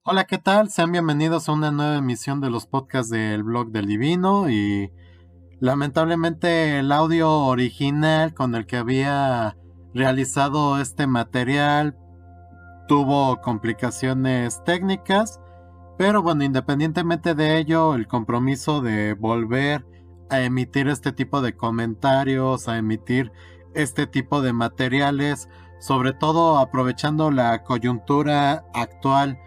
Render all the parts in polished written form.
Hola, ¿qué tal? Sean bienvenidos a una nueva emisión de los podcasts del blog del Divino y lamentablemente el audio original con el que había realizado este material tuvo complicaciones técnicas, pero bueno, independientemente de ello, el compromiso de volver a emitir este tipo de comentarios, a emitir este tipo de materiales, sobre todo aprovechando la coyuntura actual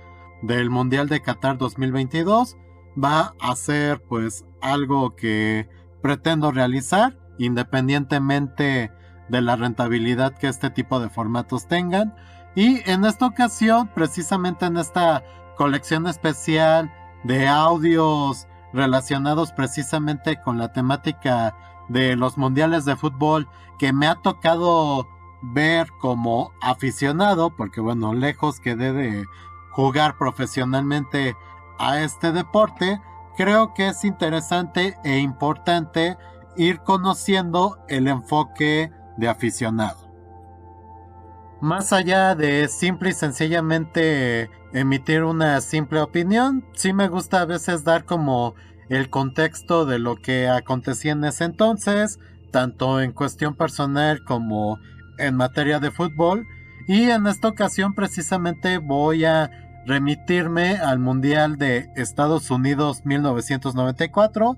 del Mundial de Qatar 2022, va a ser pues algo que pretendo realizar independientemente de la rentabilidad que este tipo de formatos tengan. Y en esta ocasión, precisamente en esta colección especial de audios relacionados precisamente con la temática de los mundiales de fútbol que me ha tocado ver como aficionado, porque bueno, lejos quedé de jugar profesionalmente a este deporte, creo que es interesante e importante ir conociendo el enfoque de aficionado. Más allá de simple y sencillamente emitir una simple opinión, sí me gusta a veces dar como el contexto de lo que acontecía en ese entonces, tanto en cuestión personal como en materia de fútbol. Y en esta ocasión precisamente voy a remitirme al Mundial de Estados Unidos 1994,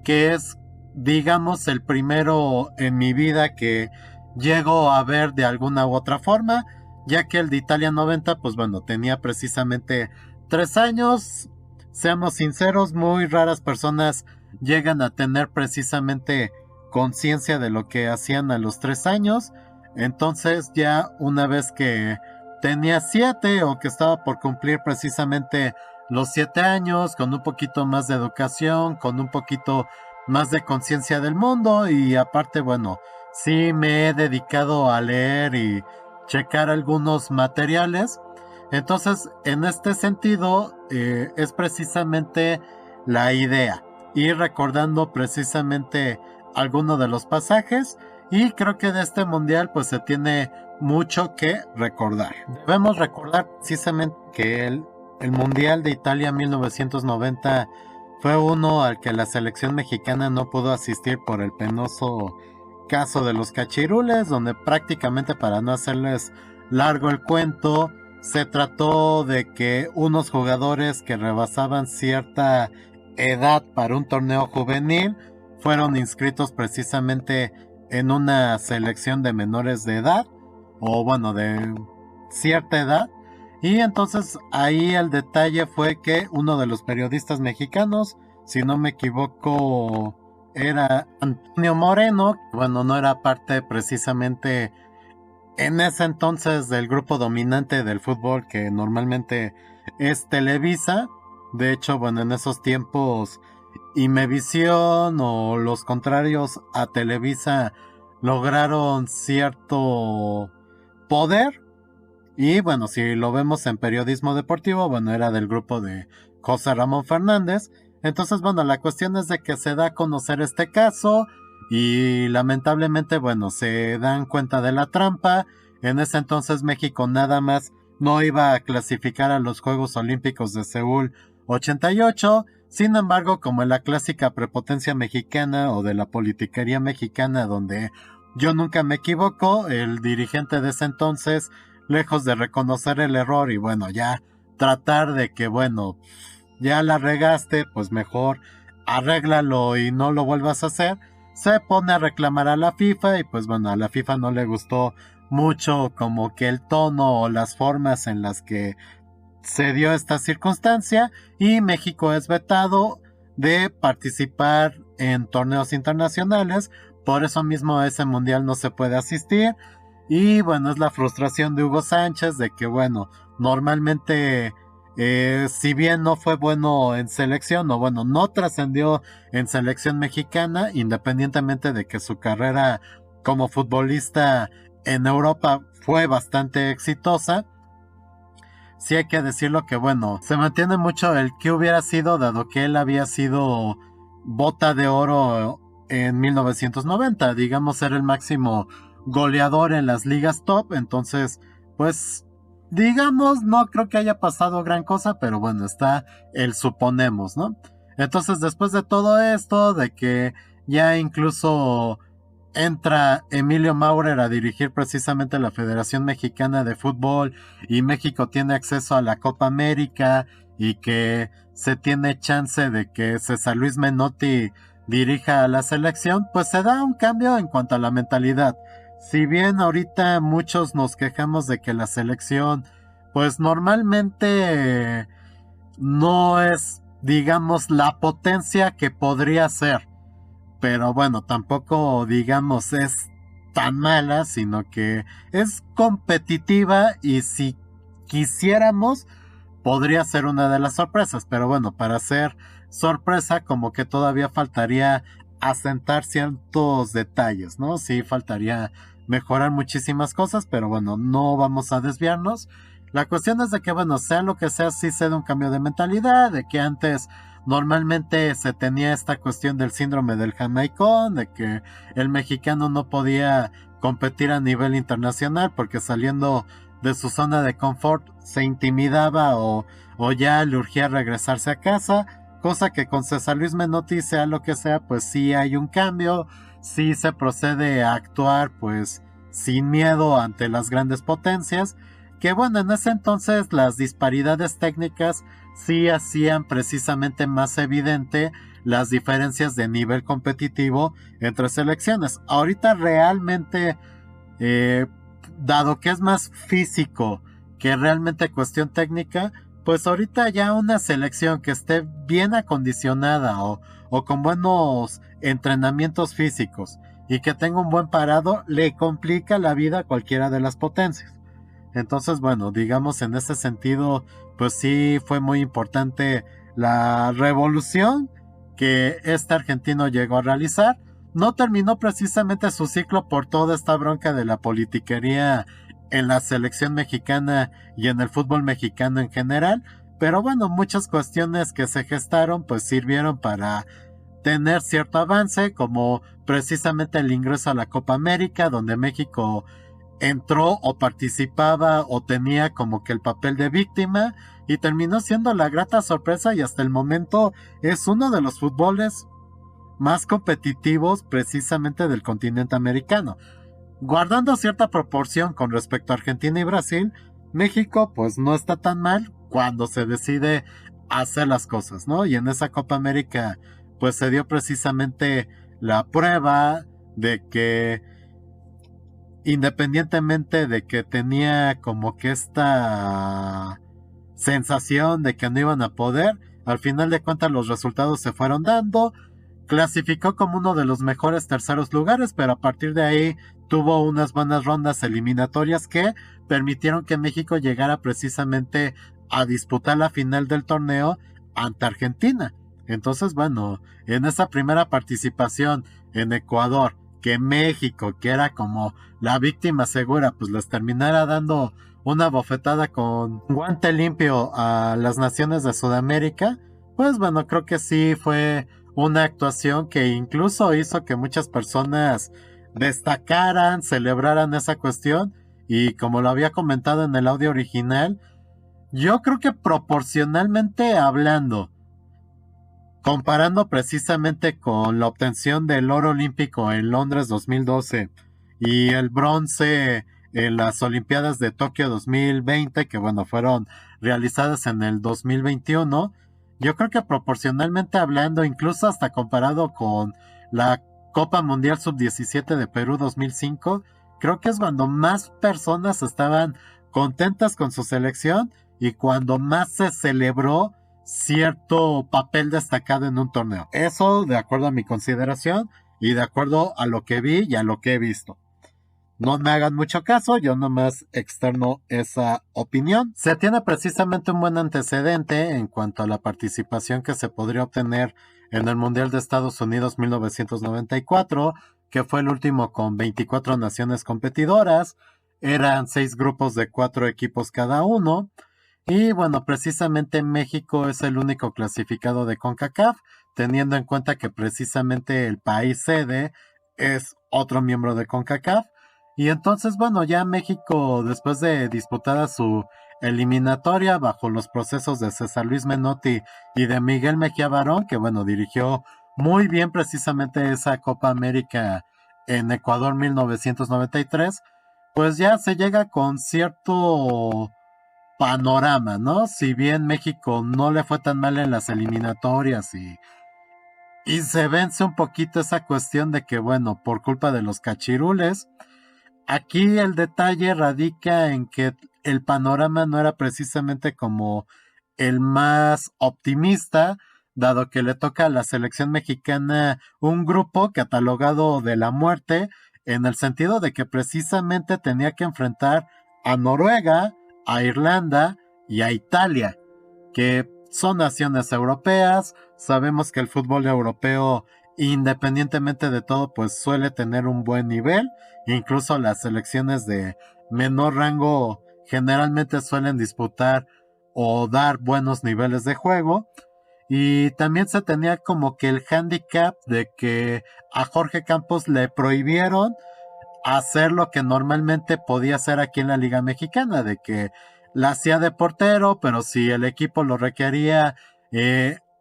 que es, digamos, el primero en mi vida que llego a ver de alguna u otra forma, ya que el de Italia 90, pues bueno, tenía precisamente 3 años. Seamos sinceros, muy raras personas llegan a tener precisamente conciencia de lo que hacían a los 3 años. Entonces ya una vez que tenía 7 o que estaba por cumplir precisamente los 7 años, con un poquito más de educación, con un poquito más de conciencia del mundo y aparte, bueno, sí me he dedicado a leer y checar algunos materiales. Entonces, en este sentido, es precisamente la idea, ir recordando precisamente algunos de los pasajes y creo que de este mundial pues se tiene mucho que recordar. Debemos recordar precisamente que el Mundial de Italia 1990 fue uno al que la selección mexicana no pudo asistir por el penoso caso de los cachirules, donde prácticamente, para no hacerles largo el cuento, se trató de que unos jugadores que rebasaban cierta edad para un torneo juvenil fueron inscritos precisamente en una selección de menores de edad, o bueno, de cierta edad. Y entonces ahí el detalle fue que uno de los periodistas mexicanos, si no me equivoco, era Antonio Moreno, bueno, no era parte precisamente en ese entonces del grupo dominante del fútbol que normalmente es Televisa. De hecho, bueno, en esos tiempos Imevisión o los contrarios a Televisa lograron cierto poder. Y bueno, si lo vemos en periodismo deportivo, bueno, era del grupo de José Ramón Fernández. Entonces, bueno, la cuestión es de que se da a conocer este caso y lamentablemente, bueno, se dan cuenta de la trampa. En ese entonces México nada más no iba a clasificar a los Juegos Olímpicos de Seúl 88. Sin embargo, como en la clásica prepotencia mexicana o de la politiquería mexicana, donde yo nunca me equivoco, el dirigente de ese entonces, lejos de reconocer el error y bueno, ya tratar de que, bueno, ya la regaste, pues mejor arréglalo y no lo vuelvas a hacer, se pone a reclamar a la FIFA y pues bueno, a la FIFA no le gustó mucho como que el tono o las formas en las que se dio esta circunstancia y México es vetado de participar en torneos internacionales, por eso mismo a ese mundial no se puede asistir. Y bueno, es la frustración de Hugo Sánchez de que, bueno, normalmente, si bien no fue bueno en selección, o bueno, no trascendió en selección mexicana, independientemente de que su carrera como futbolista en Europa fue bastante exitosa, sí hay que decirlo que, bueno, se mantiene mucho el que hubiera sido, dado que él había sido bota de oro en 1990, digamos, era el máximo goleador en las ligas top. Entonces, pues digamos, no creo que haya pasado gran cosa, pero bueno, está el suponemos, ¿no? Entonces, después de todo esto, de que ya incluso entra Emilio Maurer a dirigir precisamente la Federación Mexicana de Fútbol y México tiene acceso a la Copa América y que se tiene chance de que César Luis Menotti dirija a la selección, pues se da un cambio en cuanto a la mentalidad. Si bien ahorita muchos nos quejamos de que la selección pues normalmente no es, digamos, la potencia que podría ser, pero bueno, tampoco digamos es tan mala, sino que es competitiva y si quisiéramos podría ser una de las sorpresas, pero bueno, para ser sorpresa como que todavía faltaría asentar ciertos detalles, ¿no? Sí, faltaría mejorar muchísimas cosas, pero bueno, no vamos a desviarnos. La cuestión es de que, bueno, sea lo que sea, sí se da un cambio de mentalidad, de que antes normalmente se tenía esta cuestión del síndrome del jamaicón, de que el mexicano no podía competir a nivel internacional porque saliendo de su zona de confort se intimidaba o ya le urgía regresarse a casa, cosa que con César Luis Menotti, sea lo que sea, pues sí hay un cambio, sí se procede a actuar pues sin miedo ante las grandes potencias, que bueno, en ese entonces las disparidades técnicas sí hacían precisamente más evidente las diferencias de nivel competitivo entre selecciones. Ahorita realmente, eh, dado que es más físico que realmente cuestión técnica, pues ahorita ya una selección que esté bien acondicionada o con buenos entrenamientos físicos y que tenga un buen parado, le complica la vida a cualquiera de las potencias. Entonces, bueno, digamos en ese sentido, pues sí fue muy importante la revolución que este argentino llegó a realizar. No terminó precisamente su ciclo por toda esta bronca de la politiquería en la selección mexicana y en el fútbol mexicano en general, pero bueno, muchas cuestiones que se gestaron pues sirvieron para tener cierto avance, como precisamente el ingreso a la Copa América, donde México entró o participaba o tenía como que el papel de víctima y terminó siendo la grata sorpresa y hasta el momento es uno de los fútboles más competitivos precisamente del continente americano. Guardando cierta proporción con respecto a Argentina y Brasil, México pues no está tan mal cuando se decide hacer las cosas, ¿no? Y en esa Copa América pues se dio precisamente la prueba de que independientemente de que tenía como que esta sensación de que no iban a poder, al final de cuentas los resultados se fueron dando, clasificó como uno de los mejores terceros lugares, pero a partir de ahí tuvo unas buenas rondas eliminatorias que permitieron que México llegara precisamente a disputar la final del torneo ante Argentina. Entonces, bueno, en esa primera participación en Ecuador, que México, que era como la víctima segura, pues les terminara dando una bofetada con guante limpio a las naciones de Sudamérica, pues bueno, creo que sí fue una actuación que incluso hizo que muchas personas destacaran, celebraran esa cuestión y como lo había comentado en el audio original, yo creo que proporcionalmente hablando, comparando precisamente con la obtención del oro olímpico en Londres 2012 y el bronce en las Olimpiadas de Tokio 2020, que bueno, fueron realizadas en el 2021, yo creo que proporcionalmente hablando, incluso hasta comparado con la Copa Mundial Sub-17 de Perú 2005, creo que es cuando más personas estaban contentas con su selección y cuando más se celebró cierto papel destacado en un torneo. Eso de acuerdo a mi consideración y de acuerdo a lo que vi y a lo que he visto. No me hagan mucho caso, yo nomás externo esa opinión. Se tiene precisamente un buen antecedente en cuanto a la participación que se podría obtener en el Mundial de Estados Unidos 1994, que fue el último con 24 naciones competidoras. Eran 6 grupos de 4 equipos cada uno. Y bueno, precisamente México es el único clasificado de CONCACAF, teniendo en cuenta que precisamente el país sede es otro miembro de CONCACAF. Y entonces, bueno, ya México, después de disputada su eliminatoria bajo los procesos de César Luis Menotti y de Miguel Mejía Barón, que bueno, dirigió muy bien precisamente esa Copa América en Ecuador 1993, pues ya se llega con cierto panorama, ¿no? Si bien México no le fue tan mal en las eliminatorias y se vence un poquito esa cuestión de que, bueno, por culpa de los cachirules, aquí el detalle radica en que el panorama no era precisamente como el más optimista, dado que le toca a la selección mexicana un grupo catalogado de la muerte, en el sentido de que precisamente tenía que enfrentar a Noruega, a Irlanda y a Italia, que son naciones europeas. Sabemos que el fútbol europeo, independientemente de todo, pues suele tener un buen nivel. Incluso las selecciones de menor rango generalmente suelen disputar o dar buenos niveles de juego. Y también se tenía como que el handicap de que a Jorge Campos le prohibieron hacer lo que normalmente podía hacer aquí en la Liga Mexicana, de que la hacía de portero, pero si el equipo lo requería,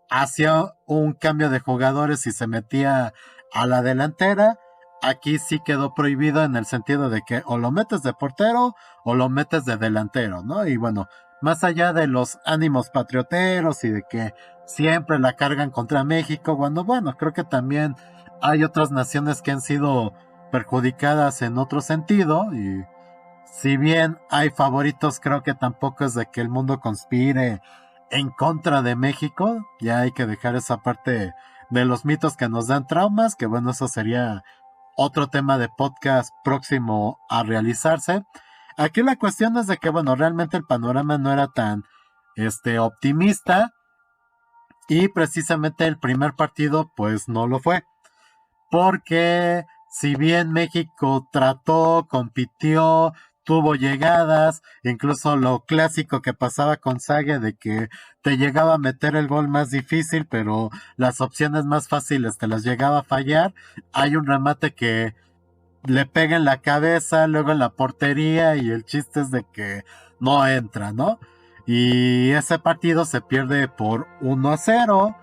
hacía un cambio de jugadores y se metía a la delantera. Aquí sí quedó prohibido en el sentido de que o lo metes de portero o lo metes de delantero, ¿no? Y bueno, más allá de los ánimos patrioteros y de que siempre la cargan contra México, bueno, creo que también hay otras naciones que han sido perjudicadas en otro sentido, y si bien hay favoritos, creo que tampoco es de que el mundo conspire en contra de México. Ya hay que dejar esa parte de los mitos que nos dan traumas, que bueno, eso sería otro tema de podcast próximo a realizarse. Aquí la cuestión es de que bueno, realmente el panorama no era tan optimista, y precisamente el primer partido pues no lo fue, porque si bien México trató, compitió, tuvo llegadas, incluso lo clásico que pasaba con Sague de que te llegaba a meter el gol más difícil, pero las opciones más fáciles te las llegaba a fallar. Hay un remate que le pega en la cabeza, luego en la portería, y el chiste es de que no entra, ¿no? Y ese partido se pierde por 1-0.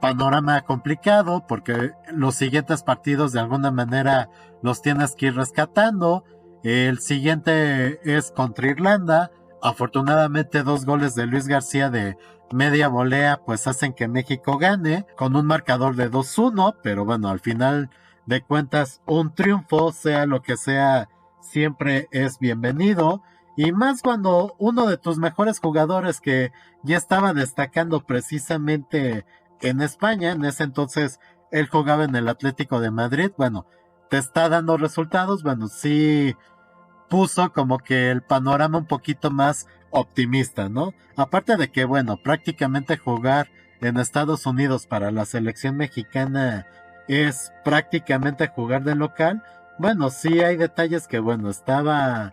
Panorama complicado porque los siguientes partidos de alguna manera los tienes que ir rescatando. El siguiente es contra Irlanda. Afortunadamente 2 goles de Luis García de media volea pues hacen que México gane con un marcador de 2-1, pero bueno, al final de cuentas un triunfo, sea lo que sea, siempre es bienvenido. Y más cuando uno de tus mejores jugadores que ya estaba destacando precisamente en España, en ese entonces él jugaba en el Atlético de Madrid, bueno, te está dando resultados, bueno, sí puso como que el panorama un poquito más optimista, ¿no? Aparte de que, bueno, prácticamente jugar en Estados Unidos para la selección mexicana es prácticamente jugar de local. Bueno, sí hay detalles que, bueno, estaba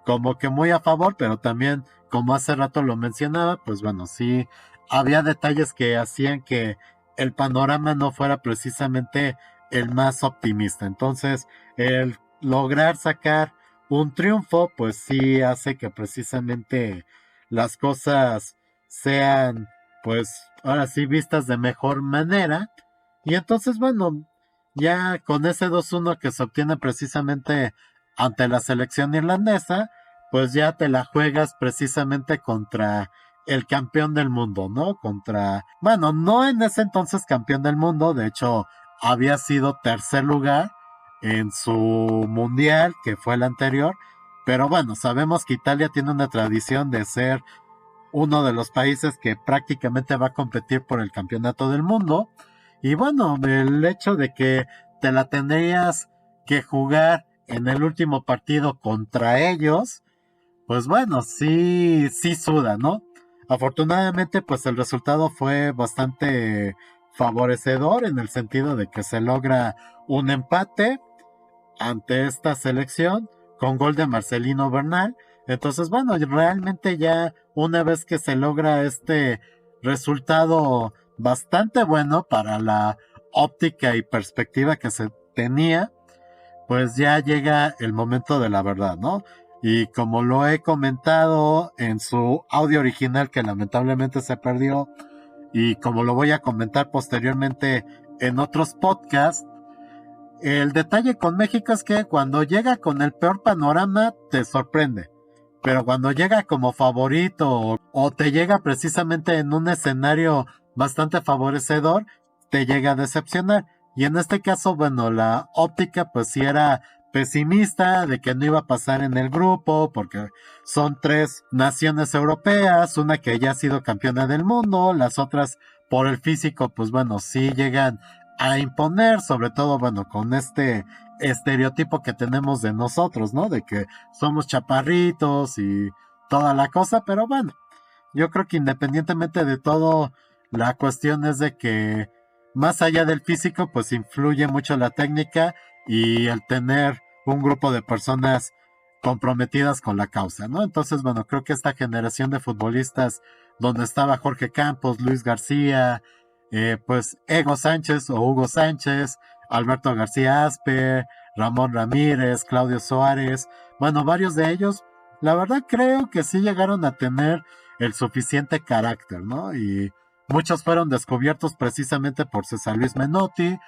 como que muy a favor, pero también, como hace rato lo mencionaba, pues bueno, sí había detalles que hacían que el panorama no fuera precisamente el más optimista. Entonces, el lograr sacar un triunfo, pues sí hace que precisamente las cosas sean, pues ahora sí vistas de mejor manera. Y entonces, bueno, ya con ese 2-1 que se obtiene precisamente ante la selección irlandesa, pues ya te la juegas precisamente contra el campeón del mundo, ¿no? Contra, bueno, no en ese entonces campeón del mundo, de hecho había sido tercer lugar en su mundial, que fue el anterior, pero bueno, sabemos que Italia tiene una tradición de ser uno de los países que prácticamente va a competir por el campeonato del mundo. Y bueno, el hecho de que te la tendrías que jugar en el último partido contra ellos, pues bueno, sí, sí suda, ¿no? Afortunadamente, pues el resultado fue bastante favorecedor en el sentido de que se logra un empate ante esta selección con gol de Marcelino Bernal. Entonces, bueno, realmente ya una vez que se logra este resultado bastante bueno para la óptica y perspectiva que se tenía, pues ya llega el momento de la verdad, ¿no? Y como lo he comentado en su audio original que lamentablemente se perdió, y como lo voy a comentar posteriormente en otros podcasts, el detalle con México es que cuando llega con el peor panorama te sorprende, pero cuando llega como favorito o te llega precisamente en un escenario bastante favorecedor, te llega a decepcionar. Y en este caso, bueno, la óptica pues sí era pesimista de que no iba a pasar en el grupo, porque son tres naciones europeas, una que ya ha sido campeona del mundo, las otras por el físico pues bueno, sí llegan a imponer, sobre todo bueno, con este estereotipo que tenemos de nosotros, ¿no? De que somos chaparritos y toda la cosa, pero bueno, yo creo que independientemente de todo, la cuestión es de que más allá del físico, pues influye mucho la técnica y el tener un grupo de personas comprometidas con la causa, ¿no? Entonces, bueno, creo que esta generación de futbolistas, donde estaba Jorge Campos, Luis García, pues Ego Sánchez o Hugo Sánchez, Alberto García Aspe, Ramón Ramírez, Claudio Suárez, bueno, varios de ellos, la verdad creo que sí llegaron a tener el suficiente carácter, ¿no? Y muchos fueron descubiertos precisamente por César Luis Menotti.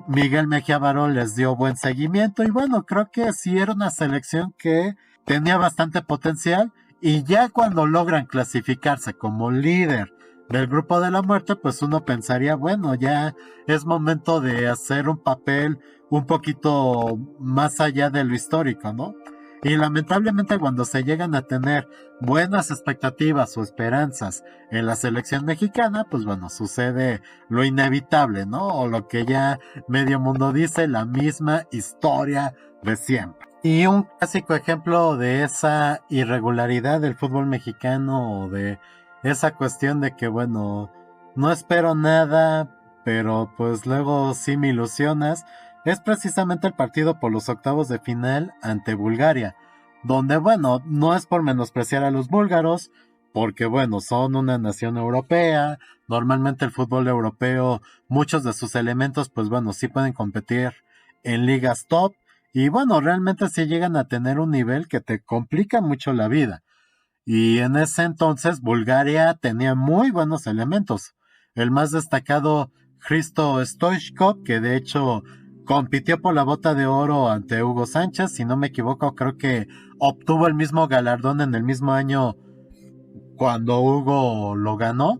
Miguel Mejía Barón les dio buen seguimiento y bueno, creo que sí era una selección que tenía bastante potencial y ya cuando logran clasificarse como líder del grupo de la muerte, pues uno pensaría, bueno, ya es momento de hacer un papel un poquito más allá de lo histórico, ¿no? Y lamentablemente cuando se llegan a tener buenas expectativas o esperanzas en la selección mexicana, pues bueno, sucede lo inevitable, ¿no? O lo que ya medio mundo dice, la misma historia de siempre. Y un clásico ejemplo de esa irregularidad del fútbol mexicano o de esa cuestión de que, bueno, no espero nada, pero pues luego sí me ilusionas, es precisamente el partido por los octavos de final ante Bulgaria, donde, bueno, no es por menospreciar a los búlgaros, porque, bueno, son una nación europea, normalmente el fútbol europeo, muchos de sus elementos, pues bueno, sí pueden competir en ligas top, y bueno, realmente sí llegan a tener un nivel que te complica mucho la vida. Y en ese entonces Bulgaria tenía muy buenos elementos. El más destacado, Hristo Stoichkov, que de hecho compitió por la bota de oro ante Hugo Sánchez, si no me equivoco, creo que obtuvo el mismo galardón en el mismo año cuando Hugo lo ganó.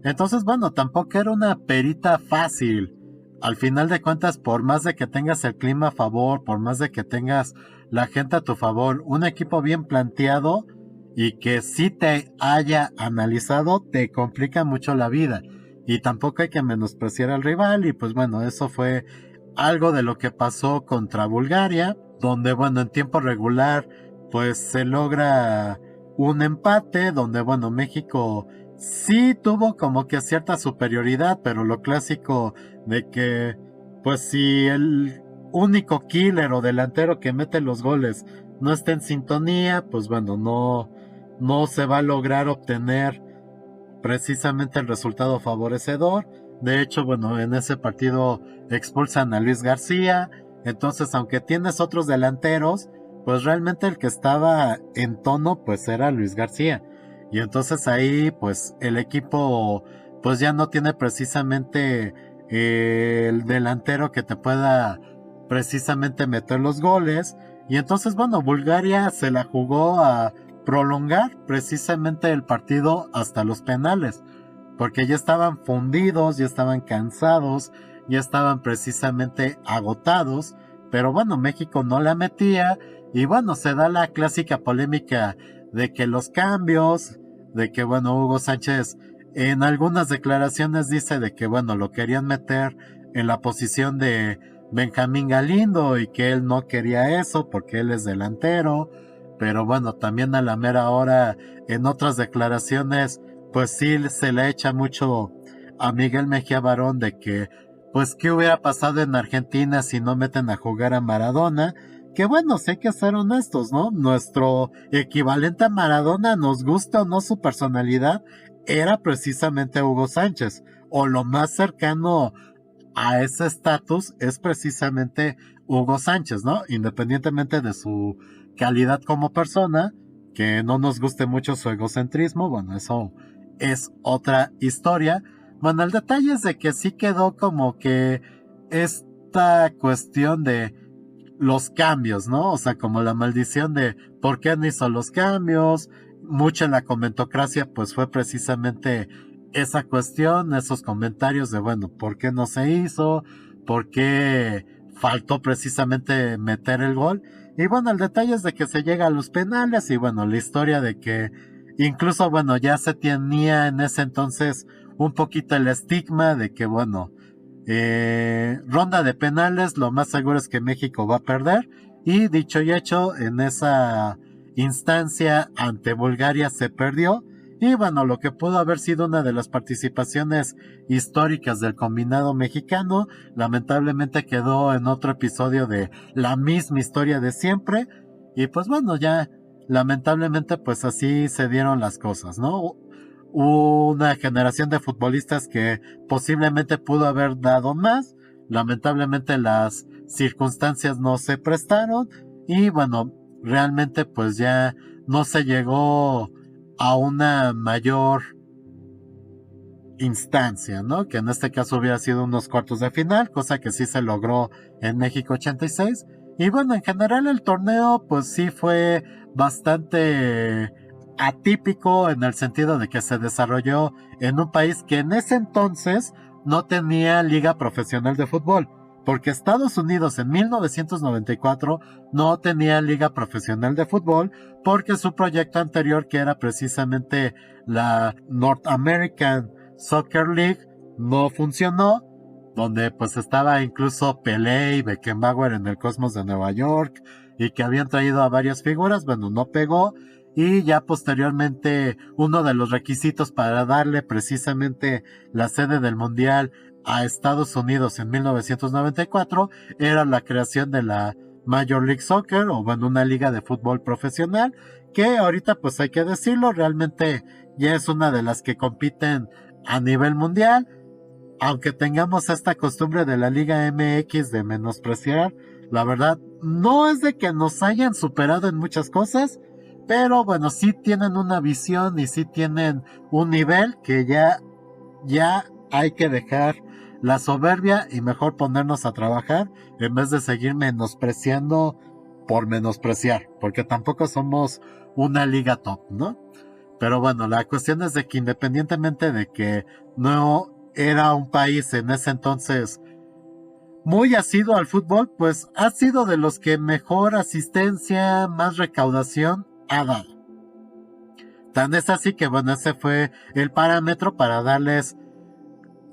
Entonces, bueno, tampoco era una perita fácil. Al final de cuentas, por más de que tengas el clima a favor, por más de que tengas la gente a tu favor, un equipo bien planteado y que sí te haya analizado, te complica mucho la vida. Y tampoco hay que menospreciar al rival. Y pues bueno, eso fue algo de lo que pasó contra Bulgaria, donde bueno, en tiempo regular, pues se logra un empate, donde bueno, México sí tuvo como que cierta superioridad, pero lo clásico de que, pues si el único killer o delantero que mete los goles no está en sintonía, pues bueno, no se va a lograr obtener precisamente el resultado favorecedor. De hecho, bueno, en ese partido expulsan a Luis García. Entonces, aunque tienes otros delanteros, pues realmente el que estaba en tono, pues era Luis García. Y entonces ahí, pues el equipo, pues ya no tiene precisamente el delantero que te pueda precisamente meter los goles. Y entonces, bueno, Bulgaria se la jugó a prolongar precisamente el partido hasta los penales, porque ya estaban fundidos, ya estaban cansados, ya estaban precisamente agotados, pero bueno, México no la metía y bueno, se da la clásica polémica de que los cambios, de que bueno, Hugo Sánchez en algunas declaraciones dice de que bueno, lo querían meter en la posición de Benjamín Galindo y que él no quería eso porque él es delantero, pero bueno, también a la mera hora en otras declaraciones pues sí se le echa mucho a Miguel Mejía Barón de que pues qué hubiera pasado en Argentina si no meten a jugar a Maradona, que bueno, sí hay que ser honestos, ¿no? Nuestro equivalente a Maradona, nos gusta o no su personalidad, era precisamente Hugo Sánchez, o lo más cercano a ese estatus es precisamente Hugo Sánchez, ¿no? Independientemente de su calidad como persona, que no nos guste mucho su egocentrismo, bueno, eso es otra historia. Bueno, el detalle es de que sí quedó como que esta cuestión de los cambios, ¿no? O sea, como la maldición de por qué no hizo los cambios. Mucho en la comentocracia, pues fue precisamente esa cuestión, esos comentarios de, bueno, ¿por qué no se hizo? ¿Por qué faltó precisamente meter el gol? Y bueno, el detalle es de que se llega a los penales y bueno, la historia de que incluso, bueno, ya se tenía en ese entonces un poquito el estigma de que, bueno, ronda de penales, lo más seguro es que México va a perder. Y dicho y hecho, en esa instancia ante Bulgaria se perdió. Y bueno, lo que pudo haber sido una de las participaciones históricas del combinado mexicano, lamentablemente quedó en otro episodio de la misma historia de siempre. Y pues bueno, ya lamentablemente pues así se dieron las cosas, ¿no? Una generación de futbolistas que posiblemente pudo haber dado más, lamentablemente las circunstancias no se prestaron y bueno, realmente pues ya no se llegó a una mayor instancia, ¿no? Que en este caso hubiera sido unos cuartos de final, cosa que sí se logró en México 86. Y bueno, en general el torneo pues sí fue bastante atípico en el sentido de que se desarrolló en un país que en ese entonces no tenía liga profesional de fútbol. Porque Estados Unidos en 1994 no tenía liga profesional de fútbol porque su proyecto anterior, que era precisamente la North American Soccer League, no funcionó, donde pues estaba incluso Pelé y Beckenbauer en el Cosmos de Nueva York y que habían traído a varias figuras, bueno, no pegó. Y ya posteriormente uno de los requisitos para darle precisamente la sede del Mundial a Estados Unidos en 1994 era la creación de la Major League Soccer, o bueno, una liga de fútbol profesional, que ahorita pues hay que decirlo, realmente ya es una de las que compiten a nivel mundial, aunque tengamos esta costumbre de la Liga MX de menospreciar, la verdad no es de que nos hayan superado en muchas cosas, pero bueno, sí tienen una visión y sí tienen un nivel que ya hay que dejar la soberbia y mejor ponernos a trabajar en vez de seguir menospreciando por menospreciar, porque tampoco somos una liga top, ¿no? Pero bueno, la cuestión es de que independientemente de que no era un país en ese entonces muy asiduo al fútbol, pues ha sido de los que mejor asistencia, más recaudación ha dado. Tan es así que bueno, ese fue el parámetro para darles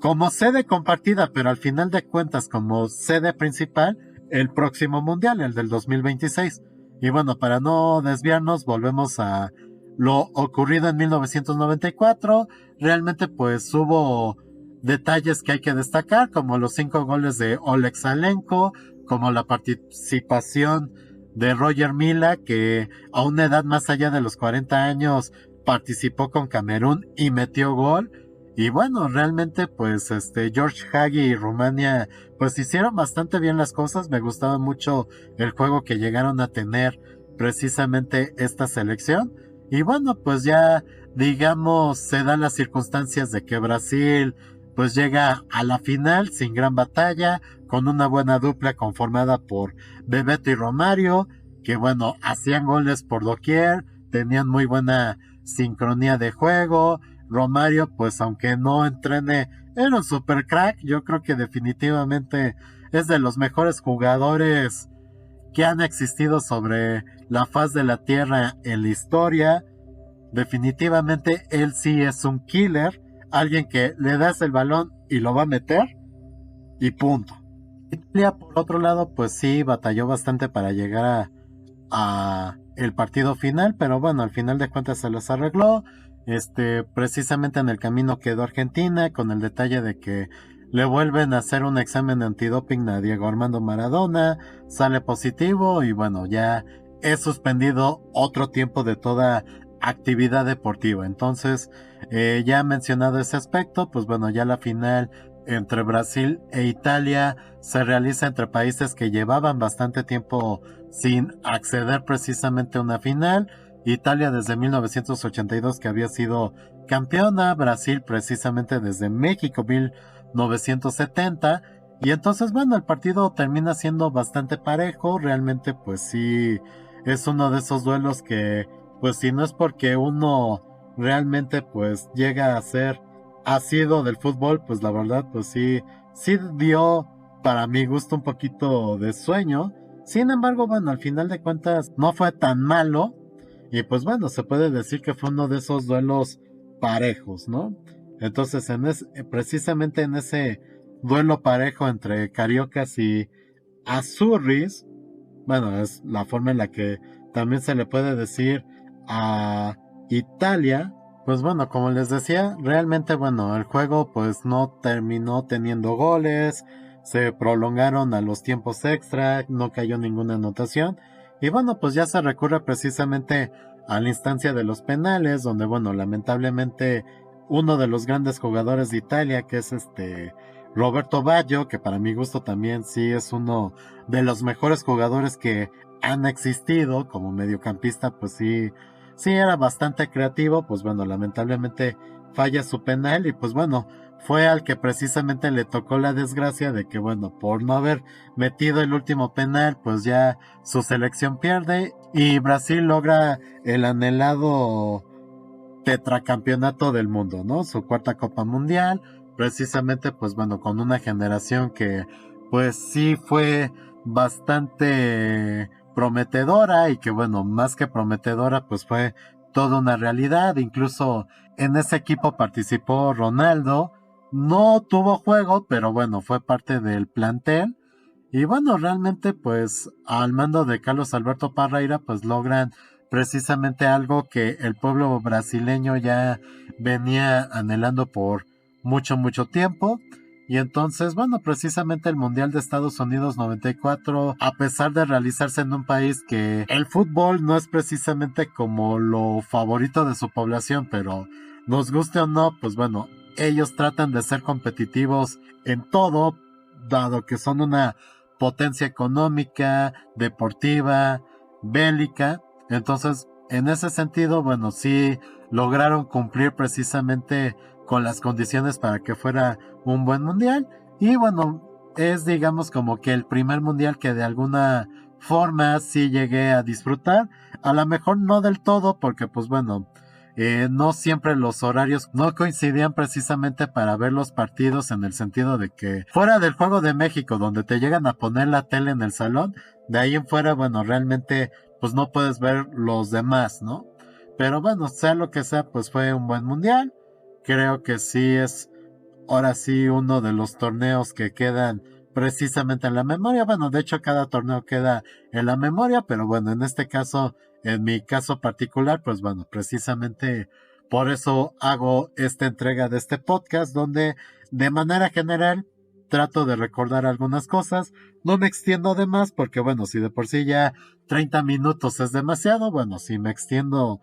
como sede compartida, pero al final de cuentas como sede principal, el próximo mundial, el del 2026. Y bueno, para no desviarnos, volvemos a lo ocurrido en 1994. Realmente pues hubo detalles que hay que destacar, como los 5 goles de Oleg Salenko, como la participación de Roger Mila, que a una edad más allá de los 40 años participó con Camerún y metió gol. Y bueno, realmente pues George Hagi y Rumania pues hicieron bastante bien las cosas. Me gustaba mucho el juego que llegaron a tener precisamente esta selección. Y bueno, pues ya digamos se dan las circunstancias de que Brasil pues llega a la final sin gran batalla, con una buena dupla conformada por Bebeto y Romario, que bueno, hacían goles por doquier, tenían muy buena sincronía de juego. Romario, pues aunque no entrene, era un super crack. Yo creo que definitivamente es de los mejores jugadores que han existido sobre la faz de la tierra en la historia. Definitivamente él sí es un killer, alguien que le das el balón y lo va a meter y punto. Italia, por otro lado, pues sí batalló bastante para llegar a el partido final, pero bueno, al final de cuentas se los arregló. Precisamente en el camino quedó Argentina, con el detalle de que le vuelven a hacer un examen de antidoping a Diego Armando Maradona, sale positivo y bueno, ya es suspendido otro tiempo de toda actividad deportiva. Entonces, ya mencionado ese aspecto, pues bueno, ya la final entre Brasil e Italia se realiza entre países que llevaban bastante tiempo sin acceder precisamente a una final. Italia desde 1982 que había sido campeona, Brasil precisamente desde México 1970. Y entonces bueno, el partido termina siendo bastante parejo, realmente pues sí, es uno de esos duelos que pues si no es porque uno realmente pues llega a ser asiduo del fútbol, pues la verdad pues sí, sí dio para mi gusto un poquito de sueño. Sin embargo, bueno, al final de cuentas no fue tan malo y pues bueno, se puede decir que fue uno de esos duelos parejos, ¿no? Entonces, precisamente en ese duelo parejo entre Cariocas y Azzurris, bueno, es la forma en la que también se le puede decir a Italia, pues bueno, como les decía, realmente bueno, el juego pues no terminó teniendo goles, se prolongaron a los tiempos extra, no cayó ninguna anotación, y bueno, pues ya se recurre precisamente a la instancia de los penales, donde bueno, lamentablemente uno de los grandes jugadores de Italia, que es Roberto Baggio, que para mi gusto también sí es uno de los mejores jugadores que han existido como mediocampista, pues sí, sí era bastante creativo, pues bueno, lamentablemente falla su penal y pues bueno, fue al que precisamente le tocó la desgracia de que bueno, por no haber metido el último penal, pues ya su selección pierde y Brasil logra el anhelado tetracampeonato del mundo, ¿no? Su cuarta Copa Mundial, precisamente pues bueno, con una generación que pues sí fue bastante prometedora y que bueno, más que prometedora pues fue toda una realidad, incluso en ese equipo participó Ronaldo, no tuvo juego, pero bueno, fue parte del plantel y bueno, realmente pues al mando de Carlos Alberto Parreira pues logran precisamente algo que el pueblo brasileño ya venía anhelando por mucho, mucho tiempo. Y entonces, bueno, precisamente el Mundial de Estados Unidos 94, a pesar de realizarse en un país que el fútbol no es precisamente como lo favorito de su población, pero nos guste o no, pues bueno, ellos tratan de ser competitivos en todo, dado que son una potencia económica, deportiva, bélica. Entonces, en ese sentido, bueno, sí lograron cumplir precisamente con las condiciones para que fuera un buen mundial. Y bueno, es digamos como que el primer mundial que de alguna forma sí llegué a disfrutar. A lo mejor no del todo, porque pues bueno, no siempre los horarios no coincidían precisamente para ver los partidos en el sentido de que fuera del Juego de México, donde te llegan a poner la tele en el salón, de ahí en fuera, bueno, realmente pues no puedes ver los demás, ¿no? Pero bueno, sea lo que sea, pues fue un buen mundial. Creo que sí es ahora sí uno de los torneos que quedan precisamente en la memoria. Bueno, de hecho cada torneo queda en la memoria, pero bueno, en este caso, en mi caso particular, pues bueno, precisamente por eso hago esta entrega de este podcast donde de manera general trato de recordar algunas cosas. No me extiendo de más porque bueno, si de por sí ya 30 minutos es demasiado, bueno, si me extiendo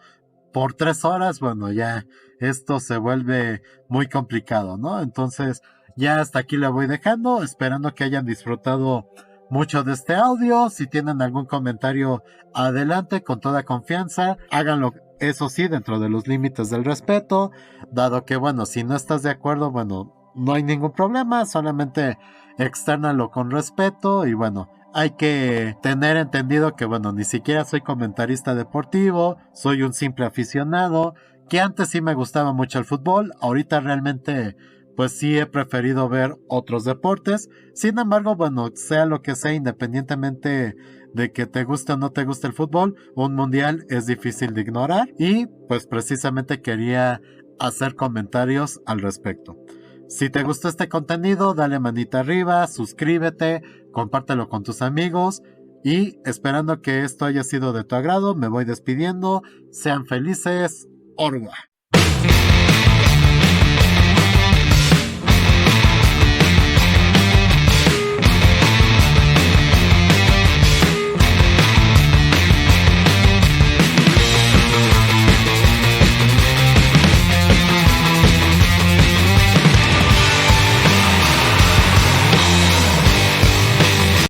por 3 horas, bueno, ya esto se vuelve muy complicado, ¿no? Entonces, ya hasta aquí la voy dejando, esperando que hayan disfrutado mucho de este audio. Si tienen algún comentario, adelante, con toda confianza. Háganlo, eso sí, dentro de los límites del respeto, dado que, bueno, si no estás de acuerdo, bueno, no hay ningún problema, solamente externalo con respeto y bueno, hay que tener entendido que, bueno, ni siquiera soy comentarista deportivo, soy un simple aficionado, que antes sí me gustaba mucho el fútbol, ahorita realmente, pues sí he preferido ver otros deportes. Sin embargo, bueno, sea lo que sea, independientemente de que te guste o no te guste el fútbol, un mundial es difícil de ignorar y pues precisamente quería hacer comentarios al respecto. Si te gustó este contenido, dale manita arriba, suscríbete, compártelo con tus amigos y esperando que esto haya sido de tu agrado, me voy despidiendo. Sean felices. Orwa.